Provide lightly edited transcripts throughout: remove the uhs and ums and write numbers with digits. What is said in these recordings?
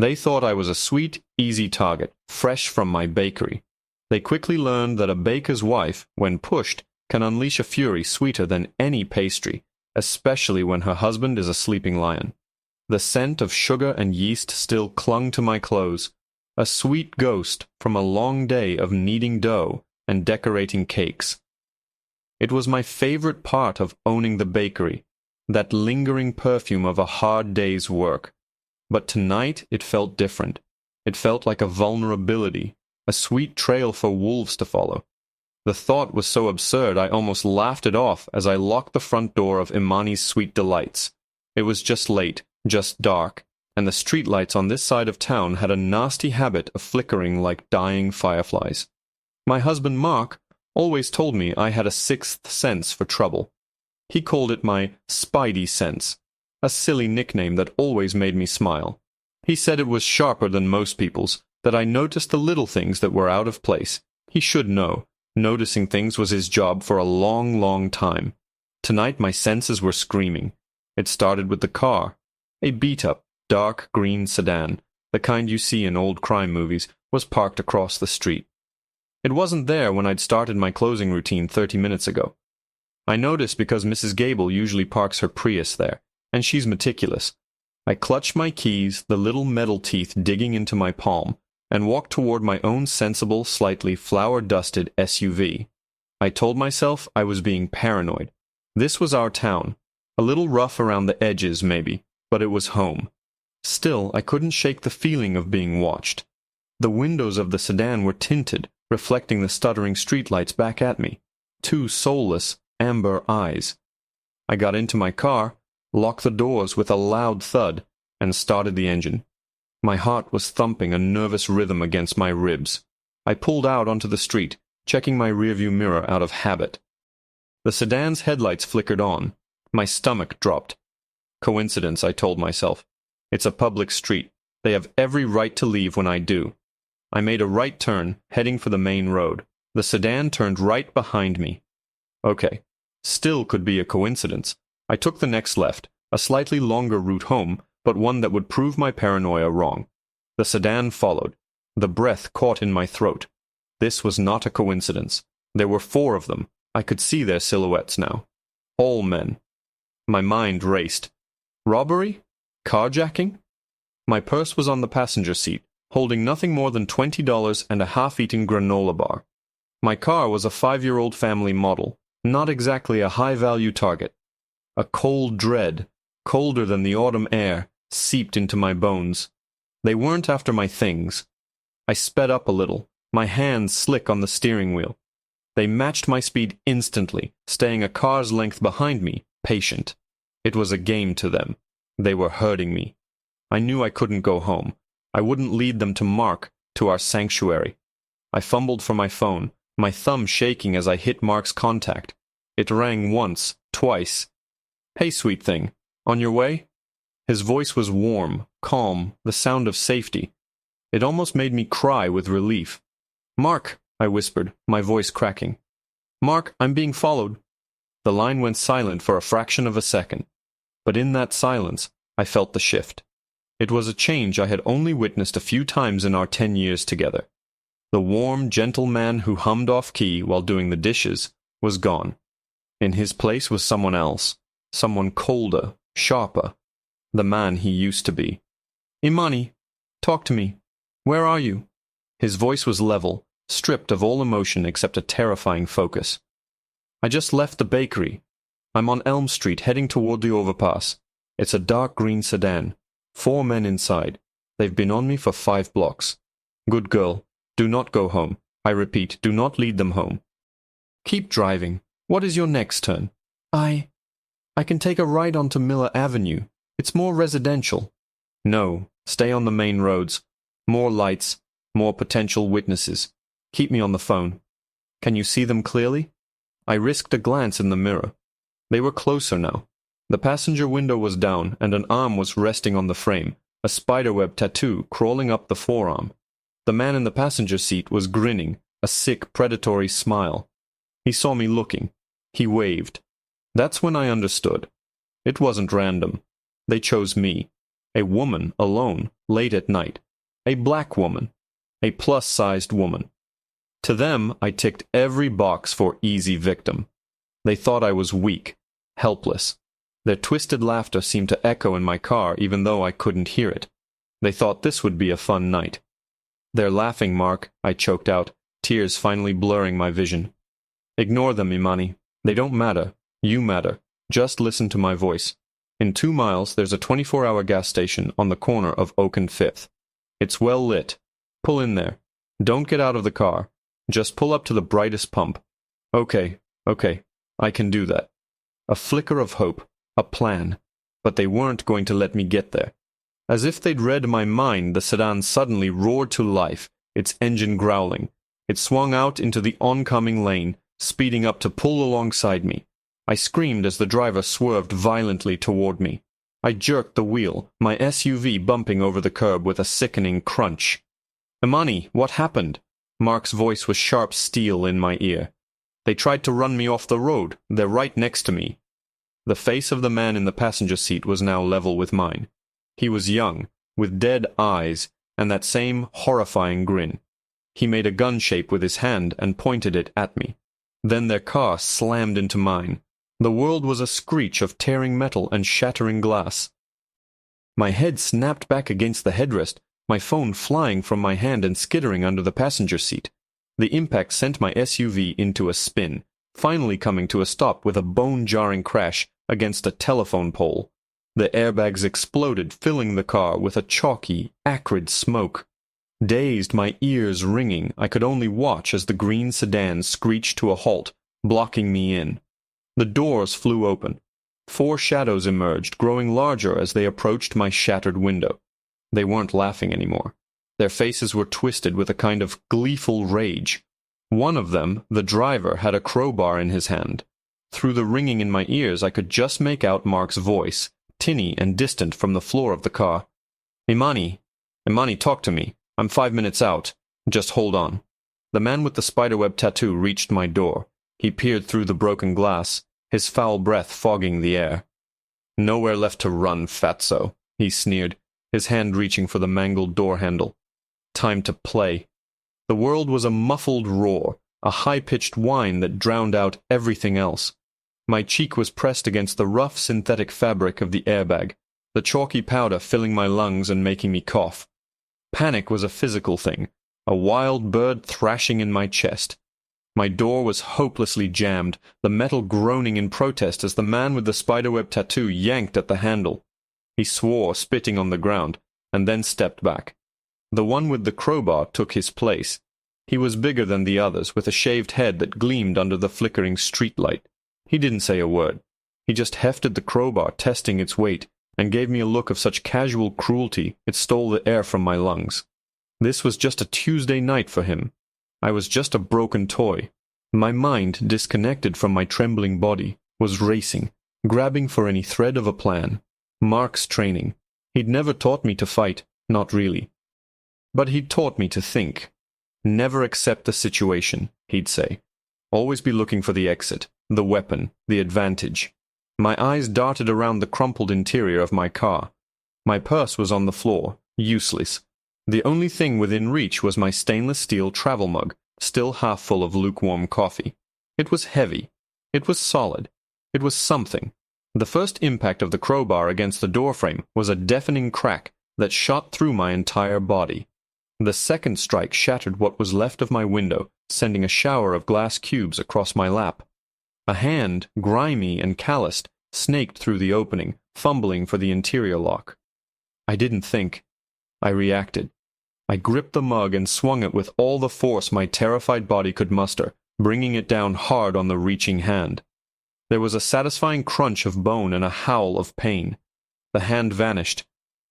They thought I was a sweet, easy target, fresh from my bakery. They quickly learned that a baker's wife, when pushed, can unleash a fury sweeter than any pastry, especially when her husband is a sleeping lion. The scent of sugar and yeast still clung to my clothes, a sweet ghost from a long day of kneading dough and decorating cakes. It was my favorite part of owning the bakery, that lingering perfume of a hard day's work. But tonight it felt different. It felt like a vulnerability, a sweet trail for wolves to follow. The thought was so absurd I almost laughed it off as I locked the front door of Imani's Sweet Delights. It was just late, just dark, and the streetlights on this side of town had a nasty habit of flickering like dying fireflies. My husband Mark always told me I had a sixth sense for trouble. He called it my spidey sense, a silly nickname that always made me smile. He said it was sharper than most people's, that I noticed the little things that were out of place. He should know. Noticing things was his job for a long, long time. Tonight my senses were screaming. It started with the car. A beat-up, dark green sedan, the kind you see in old crime movies, was parked across the street. It wasn't there when I'd started my closing routine 30 minutes ago. I noticed because Mrs. Gable usually parks her Prius there, and she's meticulous. I clutched my keys, the little metal teeth digging into my palm, and walked toward my own sensible, slightly flour-dusted SUV. I told myself I was being paranoid. This was our town. A little rough around the edges, maybe, but it was home. Still, I couldn't shake the feeling of being watched. The windows of the sedan were tinted, reflecting the stuttering streetlights back at me. Two soulless, amber eyes. I got into my car, locked the doors with a loud thud, and started the engine. My heart was thumping a nervous rhythm against my ribs. I pulled out onto the street, checking my rearview mirror out of habit. The sedan's headlights flickered on. My stomach dropped. Coincidence, I told myself. It's a public street. They have every right to leave when I do. I made a right turn, heading for the main road. The sedan turned right behind me. Okay, still could be a coincidence. I took the next left, a slightly longer route home, but one that would prove my paranoia wrong. The sedan followed. The breath caught in my throat. This was not a coincidence. There were 4 of them. I could see their silhouettes now. All men. My mind raced. Robbery? Carjacking? My purse was on the passenger seat, holding nothing more than $20 and a half-eaten granola bar. My car was a 5-year-old family model, not exactly a high-value target. A cold dread, colder than the autumn air, seeped into my bones. They weren't after my things. I sped up a little, my hands slick on the steering wheel. They matched my speed instantly, staying a car's length behind me, patient. It was a game to them. They were hurting me. I knew I couldn't go home. I wouldn't lead them to Mark, to our sanctuary. I fumbled for my phone, my thumb shaking as I hit Mark's contact. It rang once, twice. "Hey, sweet thing. On your way?" His voice was warm, calm, the sound of safety. It almost made me cry with relief. "Mark," I whispered, my voice cracking. "Mark, I'm being followed." The line went silent for a fraction of a second. But in that silence, I felt the shift. It was a change I had only witnessed a few times in our 10 years together. The warm, gentle man who hummed off-key while doing the dishes was gone. In his place was someone else, someone colder, sharper, the man he used to be. "Imani, talk to me. Where are you?" His voice was level, stripped of all emotion except a terrifying focus. "I just left the bakery. I'm on Elm Street heading toward the overpass. It's a dark green sedan. 4 men inside. They've been on me for 5 blocks. Good girl. Do not go home. I repeat, do not lead them home. Keep driving. What is your next turn?" I can take a ride onto Miller Avenue. It's more residential." "No. Stay on the main roads. More lights. More potential witnesses. Keep me on the phone." "Can you see them clearly?" I risked a glance in the mirror. They were closer now. The passenger window was down, and an arm was resting on the frame, a spiderweb tattoo crawling up the forearm. The man in the passenger seat was grinning, a sick, predatory smile. He saw me looking. He waved. That's when I understood. It wasn't random. They chose me. A woman alone, late at night. A black woman. A plus-sized woman. To them, I ticked every box for easy victim. They thought I was weak, helpless. Their twisted laughter seemed to echo in my car even though I couldn't hear it. They thought this would be a fun night. "They're laughing, Mark," I choked out, tears finally blurring my vision. "Ignore them, Imani. They don't matter. You matter. Just listen to my voice. In 2 miles, there's a 24-hour gas station on the corner of Oak and 5th. It's well lit. Pull in there. Don't get out of the car. Just pull up to the brightest pump." Okay, I can do that. A flicker of hope, a plan. But they weren't going to let me get there. As if they'd read my mind, the sedan suddenly roared to life, its engine growling. It swung out into the oncoming lane, speeding up to pull alongside me. I screamed as the driver swerved violently toward me. I jerked the wheel, my SUV bumping over the curb with a sickening crunch. "Imani, what happened?" Mark's voice was sharp steel in my ear. "They tried to run me off the road. They're right next to me." The face of the man in the passenger seat was now level with mine. He was young, with dead eyes, and that same horrifying grin. He made a gun shape with his hand and pointed it at me. Then their car slammed into mine. The world was a screech of tearing metal and shattering glass. My head snapped back against the headrest, my phone flying from my hand and skittering under the passenger seat. The impact sent my SUV into a spin, finally coming to a stop with a bone-jarring crash against a telephone pole. The airbags exploded, filling the car with a chalky, acrid smoke. Dazed, my ears ringing, I could only watch as the green sedan screeched to a halt, blocking me in. The doors flew open. 4 shadows emerged, growing larger as they approached my shattered window. They weren't laughing anymore. Their faces were twisted with a kind of gleeful rage. One of them, the driver, had a crowbar in his hand. Through the ringing in my ears, I could just make out Mark's voice, tinny and distant from the floor of the car. Imani, talk to me. I'm 5 minutes out. Just hold on." The man with the spiderweb tattoo reached my door. He peered through the broken glass, his foul breath fogging the air. "Nowhere left to run, fatso," he sneered, his hand reaching for the mangled door handle. "Time to play." The world was a muffled roar, a high-pitched whine that drowned out everything else. My cheek was pressed against the rough synthetic fabric of the airbag, the chalky powder filling my lungs and making me cough. Panic was a physical thing, a wild bird thrashing in my chest. My door was hopelessly jammed, the metal groaning in protest as the man with the spiderweb tattoo yanked at the handle. He swore, spitting on the ground, and then stepped back. The one with the crowbar took his place. He was bigger than the others, with a shaved head that gleamed under the flickering streetlight. He didn't say a word. He just hefted the crowbar, testing its weight, and gave me a look of such casual cruelty it stole the air from my lungs. This was just a Tuesday night for him. I was just a broken toy. My mind, disconnected from my trembling body, was racing, grabbing for any thread of a plan. Mark's training. He'd never taught me to fight, not really. But he'd taught me to think. Never accept the situation, he'd say. Always be looking for the exit, the weapon, the advantage. My eyes darted around the crumpled interior of my car. My purse was on the floor, useless. The only thing within reach was my stainless steel travel mug, still half full of lukewarm coffee. It was heavy. It was solid. It was something. The first impact of the crowbar against the doorframe was a deafening crack that shot through my entire body. The second strike shattered what was left of my window, sending a shower of glass cubes across my lap. A hand, grimy and calloused, snaked through the opening, fumbling for the interior lock. I didn't think. I reacted. I gripped the mug and swung it with all the force my terrified body could muster, bringing it down hard on the reaching hand. There was a satisfying crunch of bone and a howl of pain. The hand vanished.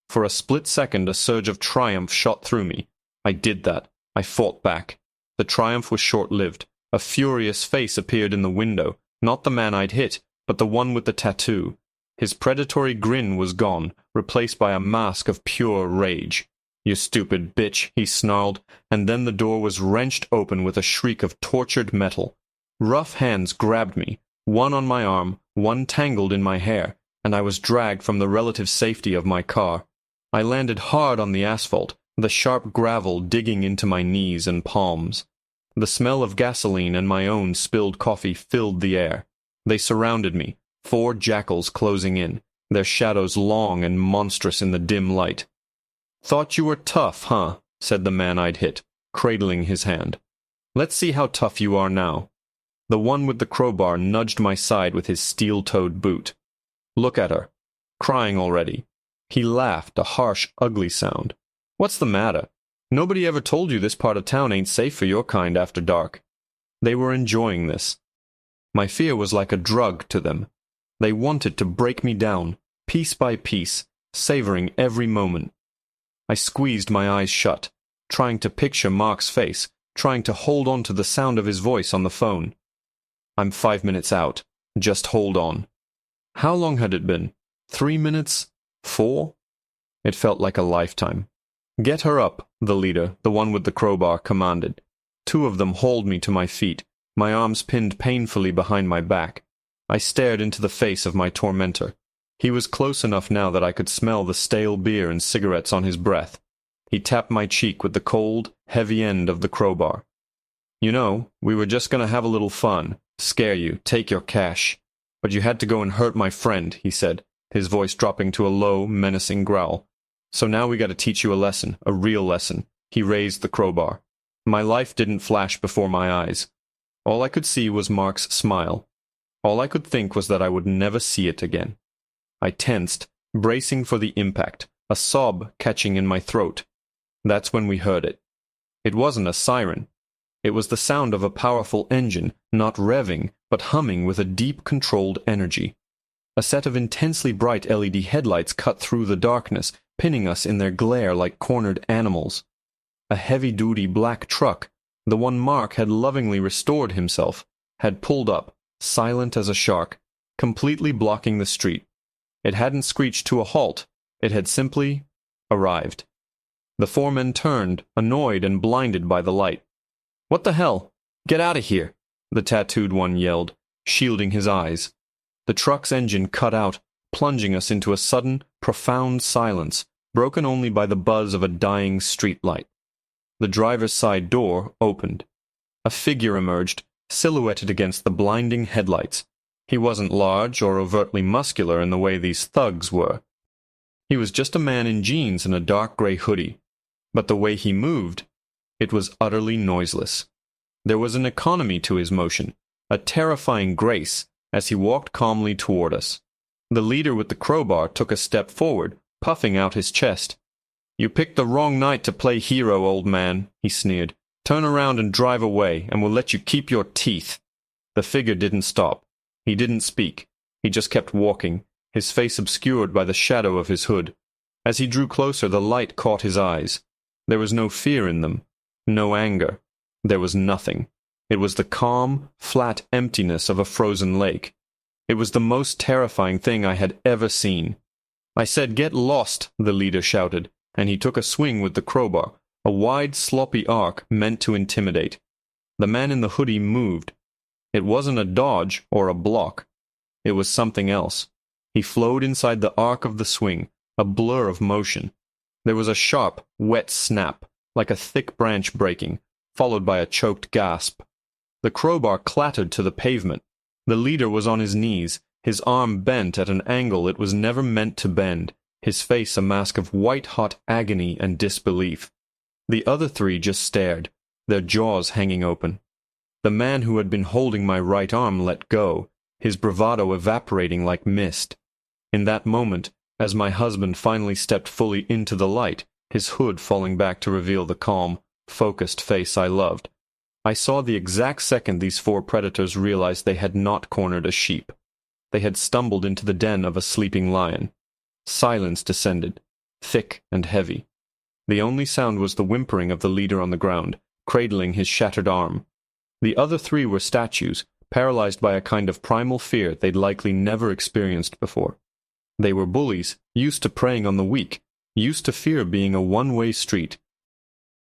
For a split second, a surge of triumph shot through me. I did that. I fought back. The triumph was short-lived. A furious face appeared in the window, not the man I'd hit, but the one with the tattoo. His predatory grin was gone, replaced by a mask of pure rage. "You stupid bitch," he snarled, and then the door was wrenched open with a shriek of tortured metal. Rough hands grabbed me, one on my arm, one tangled in my hair, and I was dragged from the relative safety of my car. I landed hard on the asphalt, the sharp gravel digging into my knees and palms. The smell of gasoline and my own spilled coffee filled the air. They surrounded me, 4 jackals closing in, their shadows long and monstrous in the dim light. "Thought you were tough, huh?" said the man I'd hit, cradling his hand. "Let's see how tough you are now." The one with the crowbar nudged my side with his steel-toed boot. "Look at her. Crying already." He laughed, a harsh, ugly sound. "What's the matter? Nobody ever told you this part of town ain't safe for your kind after dark." They were enjoying this. My fear was like a drug to them. They wanted to break me down, piece by piece, savoring every moment. I squeezed my eyes shut, trying to picture Mark's face, trying to hold on to the sound of his voice on the phone. "I'm 5 minutes out. Just hold on." How long had it been? 3 minutes? 4? It felt like a lifetime. "Get her up," the leader, the one with the crowbar, commanded. 2 of them hauled me to my feet, my arms pinned painfully behind my back. I stared into the face of my tormentor. He was close enough now that I could smell the stale beer and cigarettes on his breath. He tapped my cheek with the cold, heavy end of the crowbar. "You know, we were just going to have a little fun, scare you, take your cash. But you had to go and hurt my friend," he said, his voice dropping to a low, menacing growl. "So now we got to teach you a lesson, a real lesson." He raised the crowbar. My life didn't flash before my eyes. All I could see was Mark's smile. All I could think was that I would never see it again. I tensed, bracing for the impact, a sob catching in my throat. That's when we heard it. It wasn't a siren. It was the sound of a powerful engine, not revving, but humming with a deep, controlled energy. A set of intensely bright LED headlights cut through the darkness, pinning us in their glare like cornered animals. A heavy-duty black truck, the one Mark had lovingly restored himself, had pulled up, silent as a shark, completely blocking the street. It hadn't screeched to a halt. It had simply arrived. The 4 men turned, annoyed and blinded by the light. "What the hell? Get out of here!" the tattooed one yelled, shielding his eyes. The truck's engine cut out, plunging us into a sudden, profound silence, broken only by the buzz of a dying street light. The driver's side door opened. A figure emerged, silhouetted against the blinding headlights. He wasn't large or overtly muscular in the way these thugs were. He was just a man in jeans and a dark gray hoodie. But the way he moved, it was utterly noiseless. There was an economy to his motion, a terrifying grace, as he walked calmly toward us. The leader with the crowbar took a step forward, puffing out his chest. "You picked the wrong night to play hero, old man," he sneered. "Turn around and drive away, and we'll let you keep your teeth." The figure didn't stop. He didn't speak. He just kept walking, his face obscured by the shadow of his hood. As he drew closer, the light caught his eyes. There was no fear in them, no anger. There was nothing. It was the calm, flat emptiness of a frozen lake. It was the most terrifying thing I had ever seen. "I said get lost," the leader shouted, and he took a swing with the crowbar, a wide, sloppy arc meant to intimidate. The man in the hoodie moved. It wasn't a dodge or a block. It was something else. He flowed inside the arc of the swing, a blur of motion. There was a sharp, wet snap, like a thick branch breaking, followed by a choked gasp. The crowbar clattered to the pavement. The leader was on his knees, his arm bent at an angle it was never meant to bend, his face a mask of white-hot agony and disbelief. The other 3 just stared, their jaws hanging open. The man who had been holding my right arm let go, his bravado evaporating like mist. In that moment, as my husband finally stepped fully into the light, his hood falling back to reveal the calm, focused face I loved, I saw the exact second these 4 predators realized they had not cornered a sheep. They had stumbled into the den of a sleeping lion. Silence descended, thick and heavy. The only sound was the whimpering of the leader on the ground, cradling his shattered arm. The other 3 were statues, paralyzed by a kind of primal fear they'd likely never experienced before. They were bullies, used to preying on the weak, used to fear being a one-way street.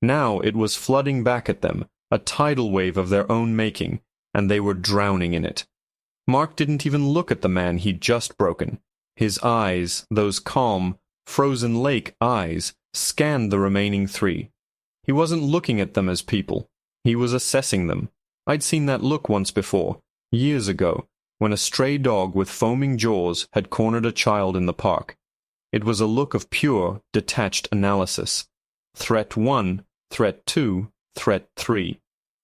Now it was flooding back at them, a tidal wave of their own making, and they were drowning in it. Mark didn't even look at the man he'd just broken. His eyes, those calm, frozen lake eyes scanned the remaining three. He wasn't looking at them as people. He was assessing them. I'd seen that look once before, years ago, when a stray dog with foaming jaws had cornered a child in the park. It was a look of pure, detached analysis. Threat 1, threat 2, threat 3.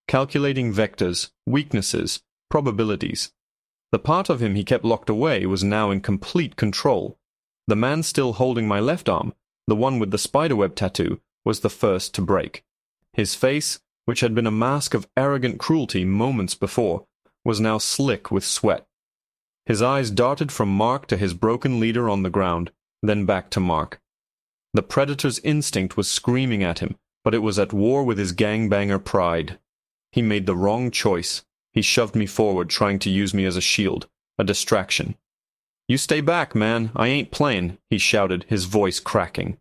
Calculating vectors, weaknesses, probabilities. The part of him he kept locked away was now in complete control. The man still holding my left arm, the one with the spiderweb tattoo, was the first to break. His face, which had been a mask of arrogant cruelty moments before, was now slick with sweat. His eyes darted from Mark to his broken leader on the ground, then back to Mark. The predator's instinct was screaming at him, but it was at war with his gangbanger pride. He made the wrong choice. He shoved me forward, trying to use me as a shield, a distraction. "You stay back, man. I ain't playing," he shouted, his voice cracking.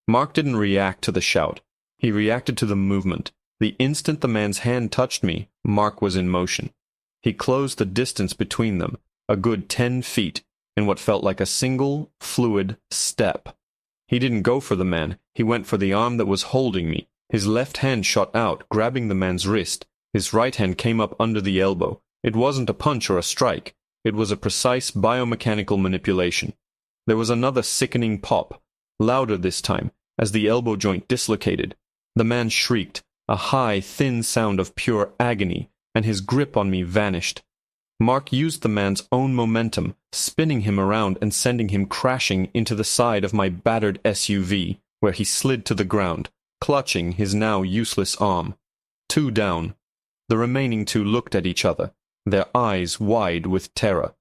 Mark didn't react to the shout. He reacted to the movement. The instant the man's hand touched me, Mark was in motion. He closed the distance between them, a good 10 feet, in what felt like a single, fluid step. He didn't go for the man. He went for the arm that was holding me. His left hand shot out, grabbing the man's wrist. His right hand came up under the elbow. It wasn't a punch or a strike. It was a precise biomechanical manipulation. There was another sickening pop, louder this time, as the elbow joint dislocated. The man shrieked, a high, thin sound of pure agony, and his grip on me vanished. Mark used the man's own momentum, spinning him around and sending him crashing into the side of my battered SUV, where he slid to the ground, clutching his now useless arm. 2 down. The remaining 2 looked at each other, their eyes wide with terror.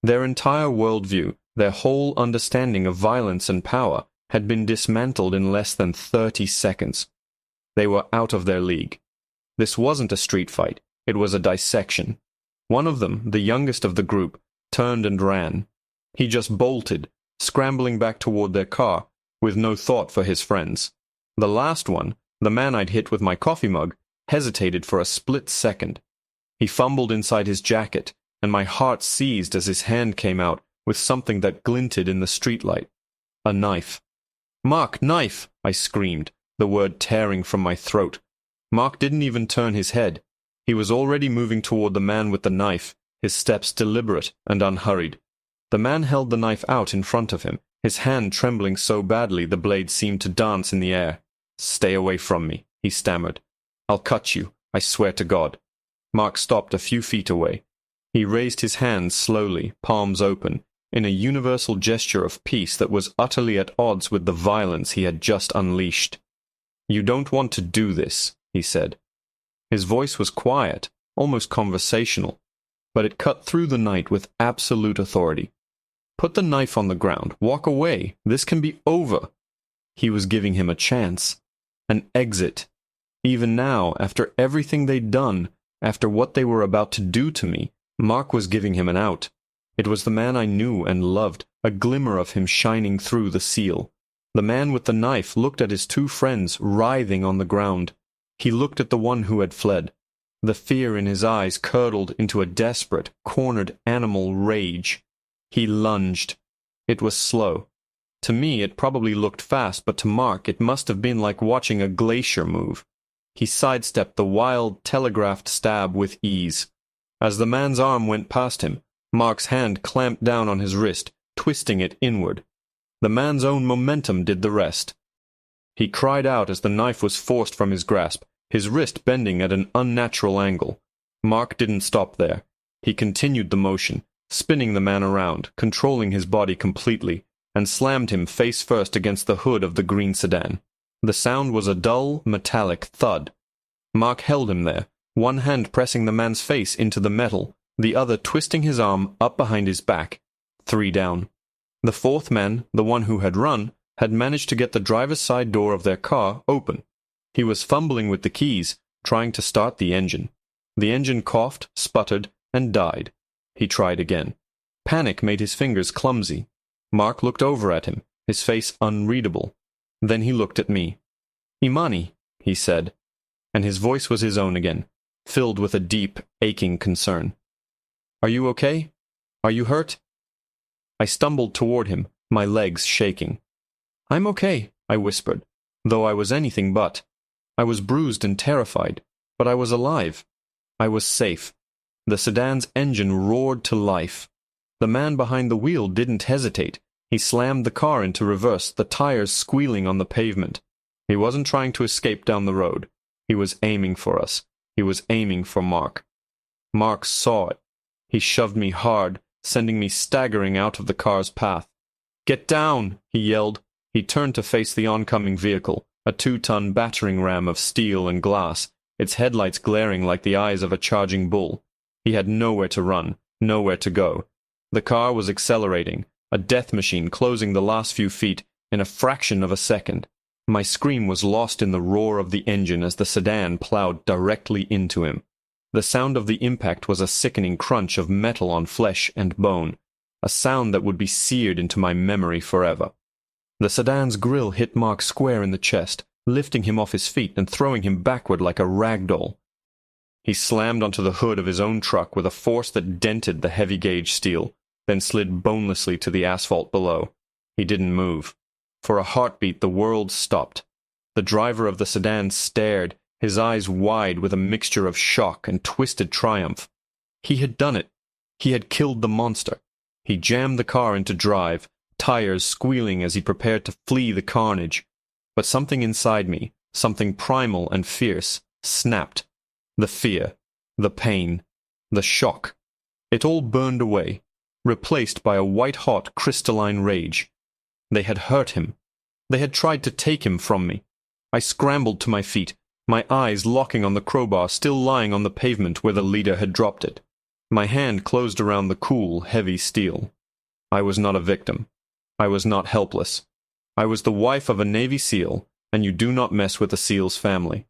Their entire worldview, their whole understanding of violence and power, had been dismantled in less than 30 seconds. They were out of their league. This wasn't a street fight. It was a dissection. One of them, the youngest of the group, turned and ran. He just bolted, scrambling back toward their car, with no thought for his friends. The last one, the man I'd hit with my coffee mug, hesitated for a split second. He fumbled inside his jacket, and my heart seized as his hand came out with something that glinted in the streetlight. A knife. "Mark, knife!" I screamed, the word tearing from my throat. Mark didn't even turn his head. He was already moving toward the man with the knife, his steps deliberate and unhurried. The man held the knife out in front of him, his hand trembling so badly the blade seemed to dance in the air. "Stay away from me," he stammered. "I'll cut you, I swear to God." Mark stopped a few feet away. He raised his hands slowly, palms open, in a universal gesture of peace that was utterly at odds with the violence he had just unleashed. "You don't want to do this," he said. His voice was quiet, almost conversational, but it cut through the night with absolute authority. "Put the knife on the ground. Walk away. This can be over." He was giving him a chance. An exit. Even now, after everything they'd done, after what they were about to do to me, Mark was giving him an out. It was the man I knew and loved, a glimmer of him shining through the seal. The man with the knife looked at his 2 friends writhing on the ground. He looked at the one who had fled. The fear in his eyes curdled into a desperate, cornered animal rage. He lunged. It was slow. To me, it probably looked fast, but to Mark, it must have been like watching a glacier move. He sidestepped the wild, telegraphed stab with ease. As the man's arm went past him, Mark's hand clamped down on his wrist, twisting it inward. The man's own momentum did the rest. He cried out as the knife was forced from his grasp, his wrist bending at an unnatural angle. Mark didn't stop there. He continued the motion, spinning the man around, controlling his body completely, and slammed him face first against the hood of the green sedan. The sound was a dull, metallic thud. Mark held him there, one hand pressing the man's face into the metal, the other twisting his arm up behind his back. 3 down. The 4th man, the one who had run, had managed to get the driver's side door of their car open. He was fumbling with the keys, trying to start the engine. The engine coughed, sputtered, and died. He tried again. Panic made his fingers clumsy. Mark looked over at him, his face unreadable. Then he looked at me. "Imani," he said, and his voice was his own again, filled with a deep, aching concern. "Are you okay? Are you hurt?" I stumbled toward him, my legs shaking. "I'm okay," I whispered, though I was anything but. I was bruised and terrified, but I was alive. I was safe. The sedan's engine roared to life. The man behind the wheel didn't hesitate. He slammed the car into reverse, the tires squealing on the pavement. He wasn't trying to escape down the road. He was aiming for us. He was aiming for Mark. Mark saw it. He shoved me hard, sending me staggering out of the car's path. "Get down!" he yelled. He turned to face the oncoming vehicle, a 2-ton battering ram of steel and glass, its headlights glaring like the eyes of a charging bull. He had nowhere to run, nowhere to go. The car was accelerating, a death machine closing the last few feet in a fraction of a second. My scream was lost in the roar of the engine as the sedan plowed directly into him. The sound of the impact was a sickening crunch of metal on flesh and bone, a sound that would be seared into my memory forever. The sedan's grille hit Mark square in the chest, lifting him off his feet and throwing him backward like a rag doll. He slammed onto the hood of his own truck with a force that dented the heavy-gauge steel, then slid bonelessly to the asphalt below. He didn't move. For a heartbeat, the world stopped. The driver of the sedan stared, his eyes wide with a mixture of shock and twisted triumph. He had done it. He had killed the monster. He jammed the car into drive, tires squealing as he prepared to flee the carnage. But something inside me, something primal and fierce, snapped. The fear, the pain, the shock. It all burned away, replaced by a white-hot crystalline rage. They had hurt him. They had tried to take him from me. I scrambled to my feet, my eyes locking on the crowbar still lying on the pavement where the leader had dropped it. My hand closed around the cool, heavy steel. I was not a victim. I was not helpless. I was the wife of a Navy SEAL, and you do not mess with a SEAL's family.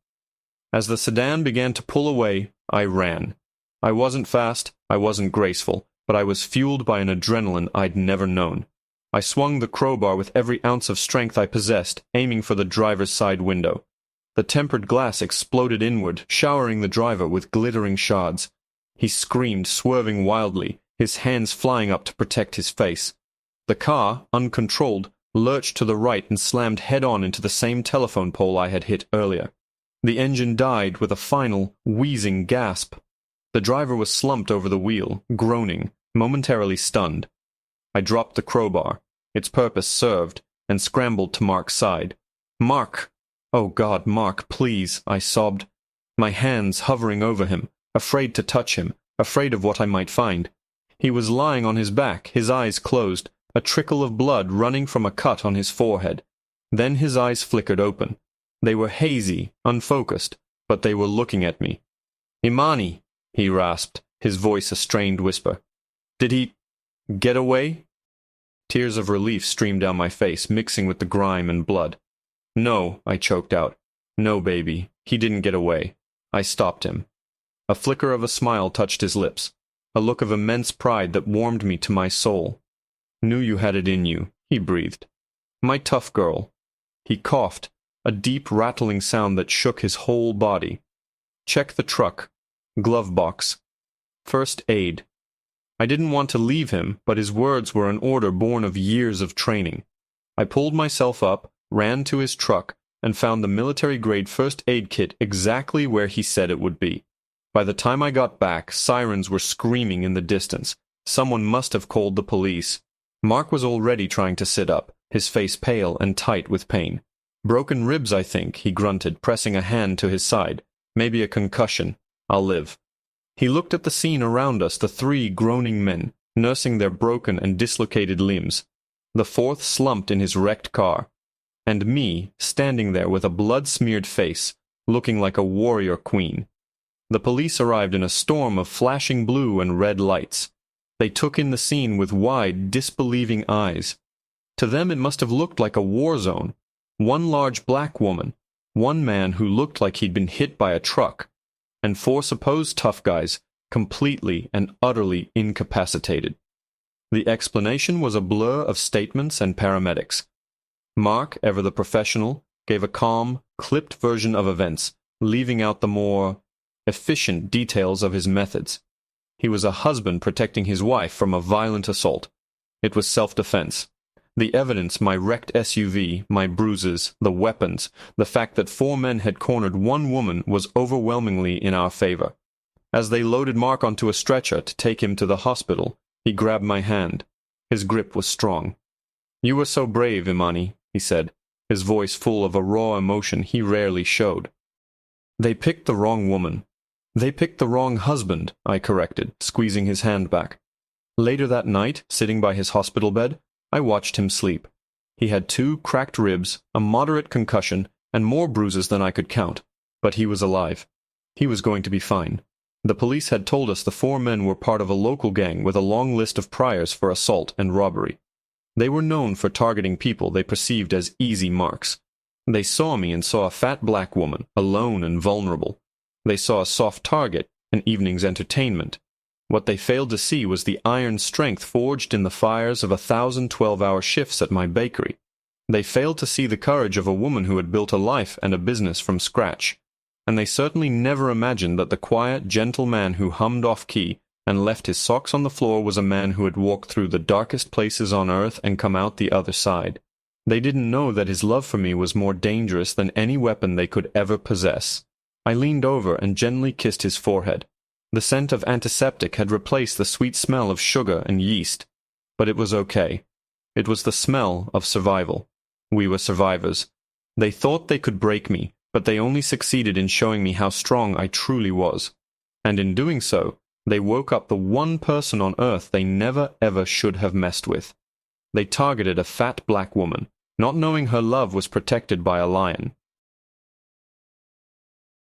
As the sedan began to pull away, I ran. I wasn't fast, I wasn't graceful, but I was fueled by an adrenaline I'd never known. I swung the crowbar with every ounce of strength I possessed, aiming for the driver's side window. The tempered glass exploded inward, showering the driver with glittering shards. He screamed, swerving wildly, his hands flying up to protect his face. The car, uncontrolled, lurched to the right and slammed head-on into the same telephone pole I had hit earlier. The engine died with a final, wheezing gasp. The driver was slumped over the wheel, groaning, momentarily stunned. I dropped the crowbar. Its purpose served, and scrambled to Mark's side. "Mark! Oh God, Mark, please!" I sobbed. My hands hovering over him, afraid to touch him, afraid of what I might find. He was lying on his back, his eyes closed, a trickle of blood running from a cut on his forehead. Then his eyes flickered open. They were hazy, unfocused, but they were looking at me. "Imani!" he rasped, his voice a strained whisper. "Did he get away?" Tears of relief streamed down my face, mixing with the grime and blood. "No," I choked out. "No, baby, he didn't get away." I stopped him. A flicker of a smile touched his lips, a look of immense pride that warmed me to my soul. "Knew you had it in you," he breathed. "My tough girl." He coughed, a deep rattling sound that shook his whole body. "Check the truck. Glove box. First aid." I didn't want to leave him, but his words were an order born of years of training. I pulled myself up, ran to his truck, and found the military-grade first aid kit exactly where he said it would be. By the time I got back, sirens were screaming in the distance. Someone must have called the police. Mark was already trying to sit up, his face pale and tight with pain. "Broken ribs, I think," he grunted, pressing a hand to his side. "Maybe a concussion. I'll live." He looked at the scene around us, the 3 groaning men, nursing their broken and dislocated limbs. The 4th slumped in his wrecked car. And me, standing there with a blood-smeared face, looking like a warrior queen. The police arrived in a storm of flashing blue and red lights. They took in the scene with wide, disbelieving eyes. To them it must have looked like a war zone. One large black woman, one man who looked like he'd been hit by a truck, and 4 supposed tough guys, completely and utterly incapacitated. The explanation was a blur of statements and paramedics. Mark, ever the professional, gave a calm, clipped version of events, leaving out the more efficient details of his methods. He was a husband protecting his wife from a violent assault. It was self-defense. The evidence, my wrecked SUV, my bruises, the weapons, the fact that 4 men had cornered 1 woman was overwhelmingly in our favor. As they loaded Mark onto a stretcher to take him to the hospital, he grabbed my hand. His grip was strong. "You were so brave, Imani," he said, his voice full of a raw emotion he rarely showed. "They picked the wrong woman." "They picked the wrong husband," I corrected, squeezing his hand back. Later that night, sitting by his hospital bed, I watched him sleep. He had 2 cracked ribs, a moderate concussion, and more bruises than I could count, but he was alive. He was going to be fine. The police had told us the 4 men were part of a local gang with a long list of priors for assault and robbery. They were known for targeting people they perceived as easy marks. They saw me and saw a fat black woman, alone and vulnerable. They saw a soft target, an evening's entertainment. What they failed to see was the iron strength forged in the fires of 1,000 12-hour shifts at my bakery. They failed to see the courage of a woman who had built a life and a business from scratch. And they certainly never imagined that the quiet, gentle man who hummed off-key and left his socks on the floor was a man who had walked through the darkest places on earth and come out the other side. They didn't know that his love for me was more dangerous than any weapon they could ever possess. I leaned over and gently kissed his forehead. The scent of antiseptic had replaced the sweet smell of sugar and yeast. But it was okay. It was the smell of survival. We were survivors. They thought they could break me, but they only succeeded in showing me how strong I truly was. And in doing so, they woke up the one person on earth they never ever should have messed with. They targeted a fat black woman, not knowing her love was protected by a lion.